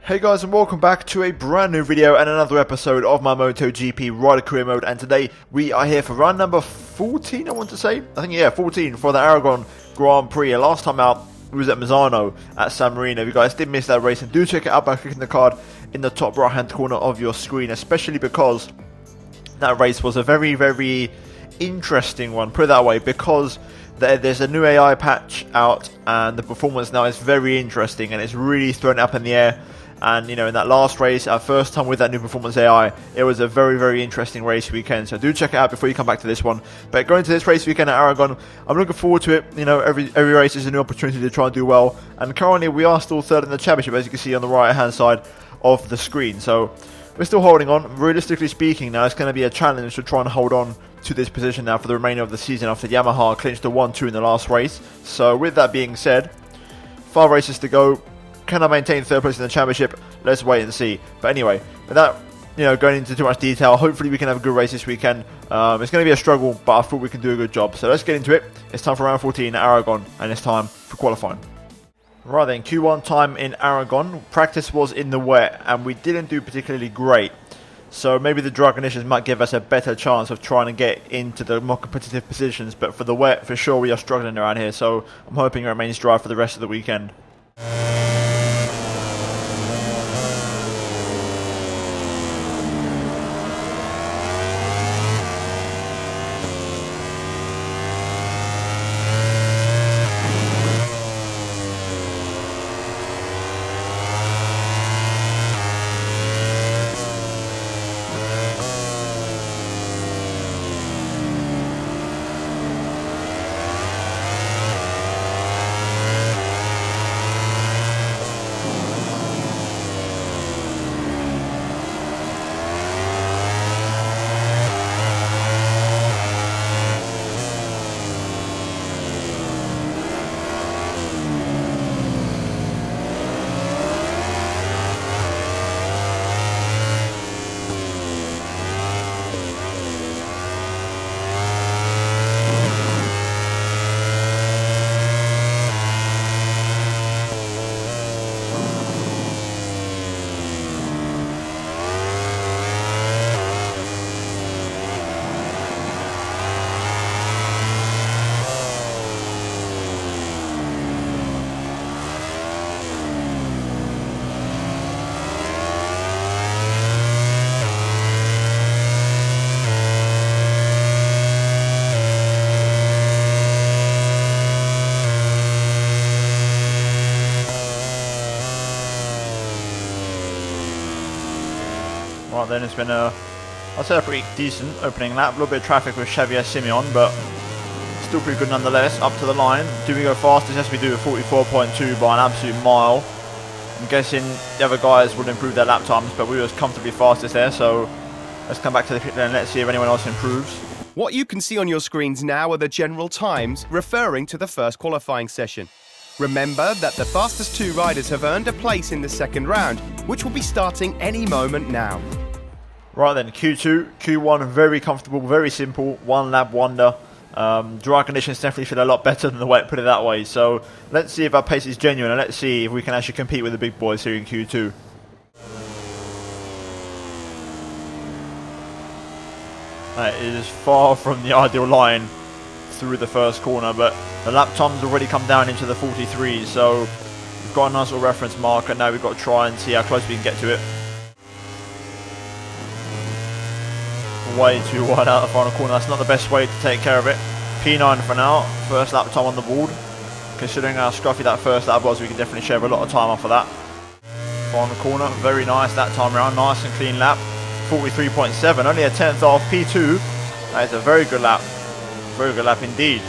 Hey guys, and welcome back to a brand new video and another episode of my MotoGP Rider Career Mode. And today we are here for round number 14, I want to say. 14 for the Aragon Grand Prix. Last time out, we was at Misano at San Marino. If you guys did miss that race, and do check it out by clicking the card in the top right hand corner of your screen, especially because that race was a very, very interesting one, put it that way, because there's a new AI patch out and the performance now is very interesting and it's really thrown up in the air. And, you know, in that last race, our first time with that new performance AI, it was a very, very interesting race weekend. So do check it out before you come back to this one. But going to this race weekend at Aragon, I'm looking forward to it. You know, every race is a new opportunity to try and do well. And currently, we are still third in the championship, as you can see on the right-hand side of the screen. So we're still holding on. Realistically speaking, now it's going to be a challenge to try and hold on to this position now for the remainder of the season after Yamaha clinched the 1-2 in the last race. So with that being said, 5 races to go. Can I maintain third place in the championship? Let's wait and see. But anyway, without going into too much detail, hopefully we can have a good race this weekend. It's going to be a struggle, but I thought we can do a good job. So let's get into it. It's time for round 14 at Aragon, and it's time for qualifying. Right then, Q1 time in Aragon. Practice was in the wet, and we didn't do particularly great. So maybe the dry conditions might give us a better chance of trying to get into the more competitive positions. But for the wet, for sure, we are struggling around here. So I'm hoping it remains dry for the rest of the weekend. Right then, it's been I'd say a pretty decent opening lap. A little bit of traffic with Xavier Simeon, but still pretty good nonetheless. Up to the line. Do we go fastest? Yes, we do at 44.2 by an absolute mile. I'm guessing the other guys would improve their lap times, but we were comfortably fastest there. So let's come back to the pit and let's see if anyone else improves. What you can see on your screens now are the general times referring to the first qualifying session. Remember that the fastest 2 riders have earned a place in the second round, which will be starting any moment now. Right then, Q2, Q1, very comfortable, very simple, 1 lap wonder. Dry conditions definitely feel a lot better than the wet, put it that way. So let's see if our pace is genuine, and let's see if we can actually compete with the big boys here in Q2. It is far from the ideal line through the first corner, but the lap time's already come down into the 43s, so we've got a nice little reference marker. Now we've got to try and see how close we can get to it. Way too wide out of the final corner. That's not the best way to take care of it. P9 for now. First lap time on the board. Considering how scruffy that first lap was, we can definitely shave a lot of time off of that. Final corner, very nice that time around. Nice and clean lap. 43.7, only a 10th off P2. That is a very good lap. Very good lap indeed.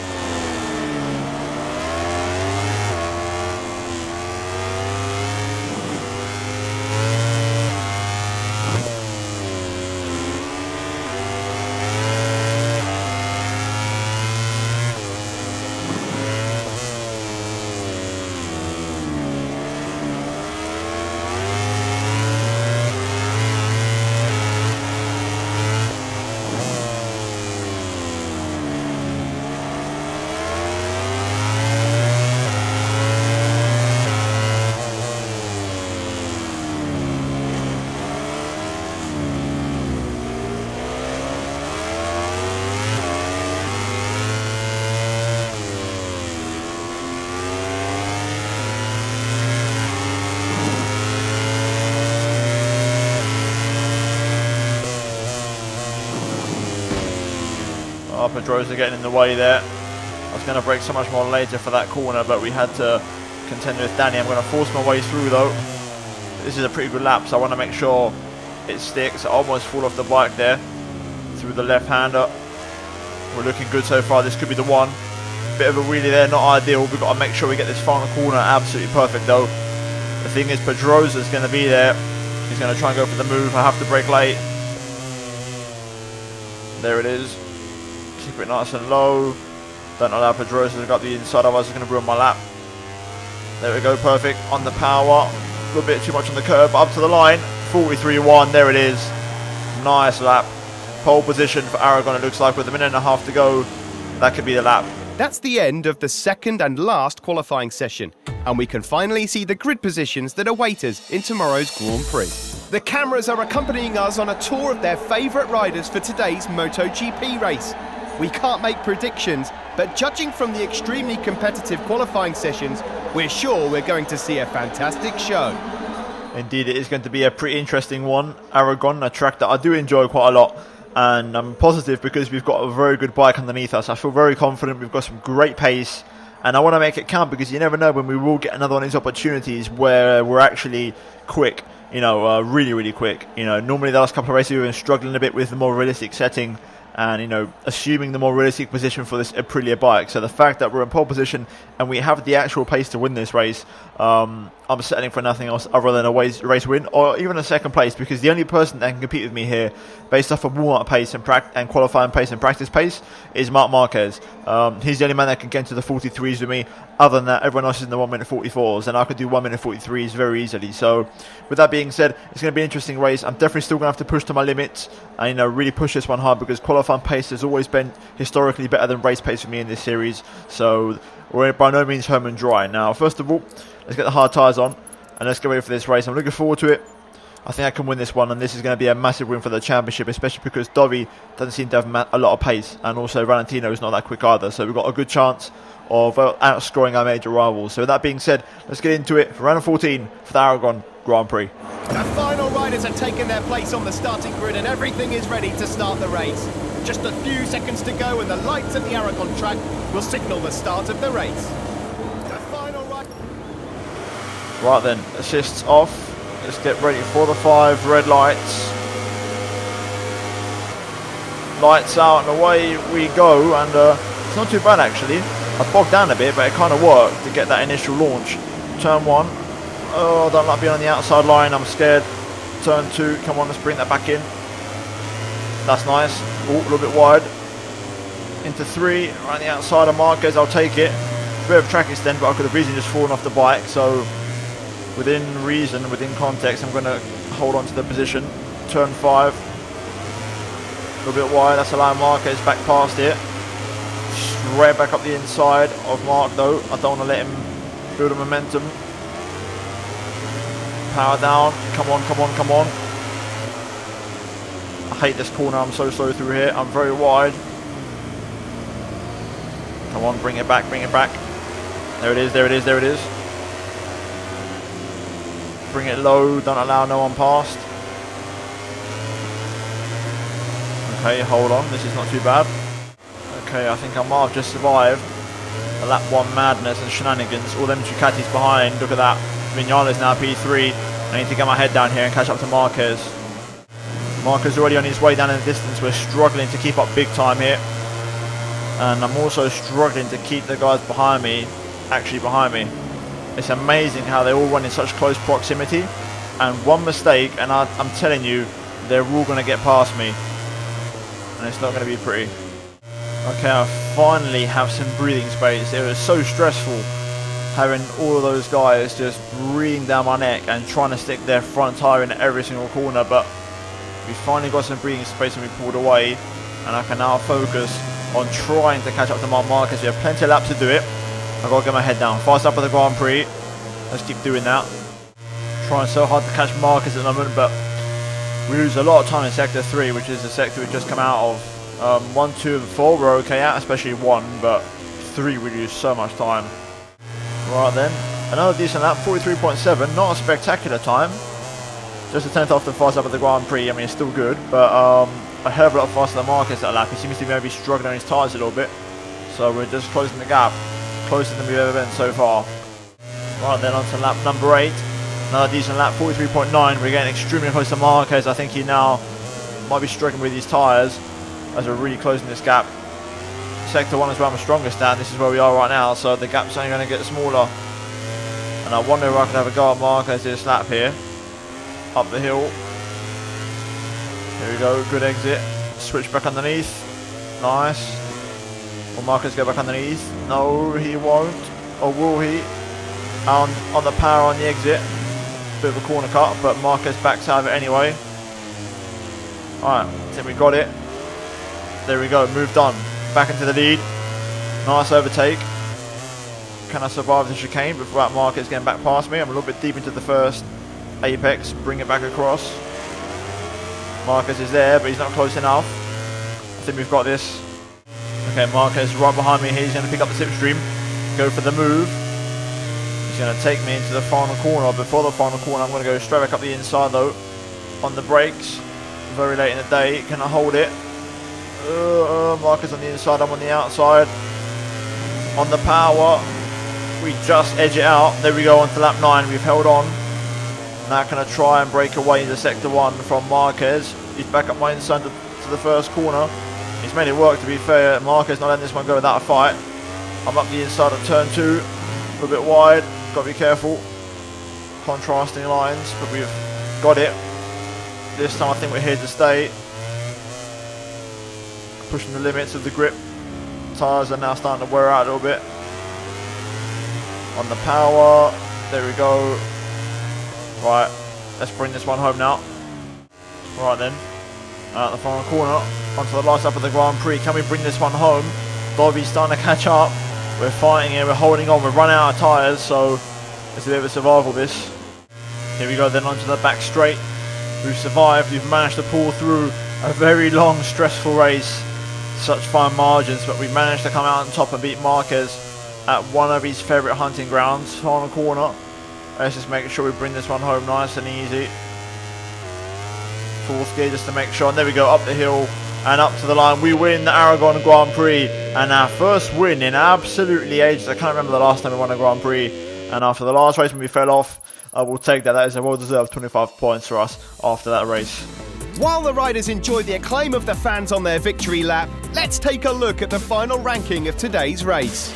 Oh, Pedrosa getting in the way there. I was going to brake so much more later for that corner, but we had to contend with Danny. I'm going to force my way through though. This is a pretty good lap, so I want to make sure it sticks. I almost fall off the bike there through the left-hander. We're looking good so far. This could be the one. Bit of a wheelie there, not ideal. We've got to make sure we get this final corner absolutely perfect though. The thing is, Pedrosa's going to be there. He's going to try and go for the move. I have to brake late. There it is. Keep it nice and low. Don't allow Pedrosa to go up the inside, otherwise it's going to ruin my lap. There we go, perfect. On the power. A little bit too much on the curb, but up to the line. 43.1, there it is. Nice lap. Pole position for Aragon, it looks like, with a minute and a half to go. That could be the lap. That's the end of the second and last qualifying session, and we can finally see the grid positions that await us in tomorrow's Grand Prix. The cameras are accompanying us on a tour of their favourite riders for today's MotoGP race. We can't make predictions, but judging from the extremely competitive qualifying sessions, we're sure we're going to see a fantastic show. Indeed, it is going to be a pretty interesting one. Aragon, a track that I do enjoy quite a lot, and I'm positive because we've got a very good bike underneath us. I feel very confident. We've got some great pace, and I want to make it count because you never know when we will get another one of these opportunities where we're actually quick, you know, really, really quick. You know, normally the last couple of races we've been struggling a bit with the more realistic setting and, you know, assuming the more realistic position for this Aprilia bike. So the fact that we're in pole position and we have the actual pace to win this race, I'm settling for nothing else other than a race win or even a second place, because the only person that can compete with me here based off of warm-up pace and qualifying pace and practice pace is Marc Marquez. He's the only man that can get into the 43s with me. Other than that, everyone else is in the 1 minute 44s, and I could do 1 minute 43s very easily. So with that being said, it's going to be an interesting race. I'm definitely still going to have to push to my limits and, you know, really push this one hard, because qualifying pace has always been historically better than race pace for me in this series. So we're by no means home and dry. Now, first of all, let's get the hard tyres on and let's get ready for this race. I'm looking forward to it. I think I can win this one, and this is going to be a massive win for the championship, especially because Dovi doesn't seem to have a lot of pace, and also Valentino is not that quick either. So we've got a good chance of outscoring our major rivals. So with that being said, let's get into it for round 14 for the Aragon Grand Prix. The final riders have taken their place on the starting grid and everything is ready to start the race. Just a few seconds to go and the lights at the Aragon track will signal the start of the race. The final Right then, assists off. Let's get ready for the 5 red lights. Lights out and away we go, and it's not too bad actually. I bogged down a bit, but it kind of worked to get that initial launch. Turn 1. Oh, I don't like being on the outside line, I'm scared. Turn 2, come on, let's bring that back in. That's nice. Oh, a little bit wide. Into 3, around the outside of Marquez, I'll take it. Bit of track extend, but I could have easily just fallen off the bike, so within reason, within context, I'm going to hold on to the position. Turn 5. A little bit wide, that's allowing Marquez back past it. Straight back up the inside of Mark though. I don't want to let him build a momentum. Power down. Come on, come on, come on. I hate this corner. I'm so slow through here. I'm very wide. Come on, bring it back, bring it back. There it is, there it is, there it is. Bring it low. Don't allow no one past. Okay, hold on. This is not too bad. Okay, I think I might have just survived the lap 1 madness and shenanigans. All them Ducatis behind. Look at that. Vinales now P3. I need to get my head down here and catch up to Marquez. Marquez already on his way down in the distance. We're struggling to keep up big time here. And I'm also struggling to keep the guys behind me actually behind me. It's amazing how they all run in such close proximity. And one mistake, and I'm telling you, they're all going to get past me. And it's not going to be pretty. Okay, I finally have some breathing space. It was so stressful having all of those guys just breathing down my neck and trying to stick their front tyre in every single corner, but we finally got some breathing space and we pulled away, and I can now focus on trying to catch up to Marc Marquez. We have plenty of laps to do it. I've got to get my head down. Fast up at the Grand Prix. Let's keep doing that. Trying so hard to catch Marquez at the moment, but we lose a lot of time in Sector 3, which is the sector we've just come out of. 1, 2 and 4 we're okay at, especially 1, but 3 we lose so much time. Right then, another decent lap, 43.7, not a spectacular time, Just a tenth off the fastest lap of the Grand Prix. I mean, it's still good, but a hell of a lot faster than Marquez that lap. He seems to be maybe struggling on his tyres a little bit. So we're just closing the gap, closer than we've ever been so far. Right then, on to lap number 8. Another decent lap, 43.9. We're getting extremely close to Marquez. I think he now might be struggling with his tyres as we're really closing this gap. Sector 1 is where I'm strongest at. This is where we are right now, so the gap's only going to get smaller. And I wonder if I can have a go at Marquez this lap here. Up the hill. Here we go, good exit. Switch back underneath. Nice. Will Marquez go back underneath? No, he won't. Or will he? On the power on the exit. Bit of a corner cut, but Marquez backs out of it anyway. Alright, I think we got it. There we go, moved on. Back into the lead. Nice overtake. Can I survive the chicane without Marquez getting back past me? I'm a little bit deep into the first apex. Bring it back across. Marquez is there, but he's not close enough. I think we've got this. Okay, Marquez right behind me here. He's going to pick up the slipstream. Go for the move. He's going to take me into the final corner. Before the final corner, I'm going to go straight back up the inside though. On the brakes. Very late in the day. Can I hold it? Marquez on the inside, I'm on the outside. On the power. We just edge it out. There we go, on to lap 9. We've held on. Now can I try and break away into sector 1 from Marquez. He's back up my inside to the first corner. He's made it work, to be fair. Marquez not letting this one go without a fight. I'm up the inside of turn 2. A little bit wide. Got to be careful. Contrasting lines, but we've got it. This time I think we're here to stay. Pushing the limits of the grip. Tyres are now starting to wear out a little bit. On the power. There we go. Right. Let's bring this one home now. Right then. At the final corner. Onto the last lap of the Grand Prix. Can we bring this one home? Dobby's starting to catch up. We're fighting here. We're holding on. We're running out of tyres. So it's a bit of a survival this. Here we go then onto the back straight. We've survived. We've managed to pull through a very long, stressful race. Such fine margins, but we managed to come out on top and beat Marquez at one of his favourite hunting grounds. Final corner. Let's just make sure we bring this one home nice and easy. Fourth gear just to make sure. And there we go, up the hill and up to the line. We win the Aragon Grand Prix, and our first win in absolutely ages. I can't remember the last time we won a Grand Prix. And after the last race when we fell off, we'll take that. That is a well-deserved 25 points for us after that race. While the riders enjoy the acclaim of the fans on their victory lap, let's take a look at the final ranking of today's race.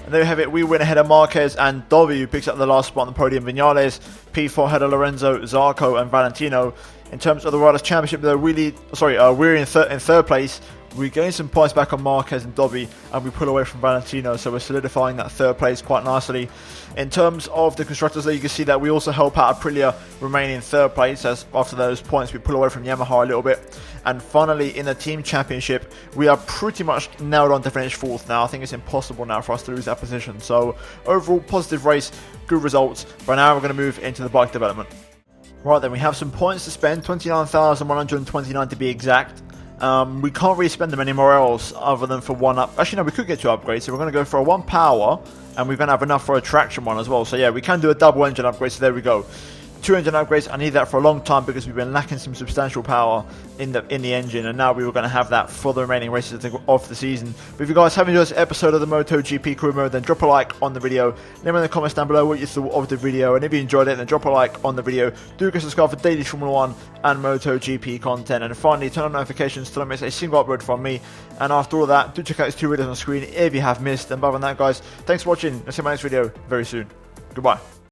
And there we have it. We win ahead of Marquez and Dobby, who picks up the last spot on the podium. Viñales, P4 ahead of Lorenzo, Zarco and Valentino. In terms of the Riders' Championship, we're in third place. We gain some points back on Marquez and Dobby, and we pull away from Valentino, so we're solidifying that third place quite nicely. In terms of the Constructors League, you can see that we also help out Aprilia remain in third place, as after those points we pull away from Yamaha a little bit. And finally, in the Team Championship, we are pretty much nailed on to finish fourth now. I think it's impossible now for us to lose that position. So overall, positive race, good results. But now we're going to move into the bike development. Right then, we have some points to spend, 29,129 to be exact. We can't really spend them anywhere else other than for one up. Actually, no, we could get 2 upgrades. So we're going to go for a 1 power, and we're going to have enough for a traction one as well. So yeah, we can do a double engine upgrade. So there we go. 2 engine upgrades. I need that for a long time because we've been lacking some substantial power in the engine, and now we were going to have that for the remaining races of the season. But if you guys have enjoyed this episode of the MotoGP Career Mode, then drop a like on the video. Let me know in the comments down below what you thought of the video, and if you enjoyed it, then drop a like on the video. Do get subscribed for daily Formula 1 and MotoGP content, and finally turn on notifications to not miss a single upload from me. And after all that, do check out these 2 videos on the screen if you have missed. And other than that, guys, thanks for watching. I'll see you in my next video very soon. Goodbye.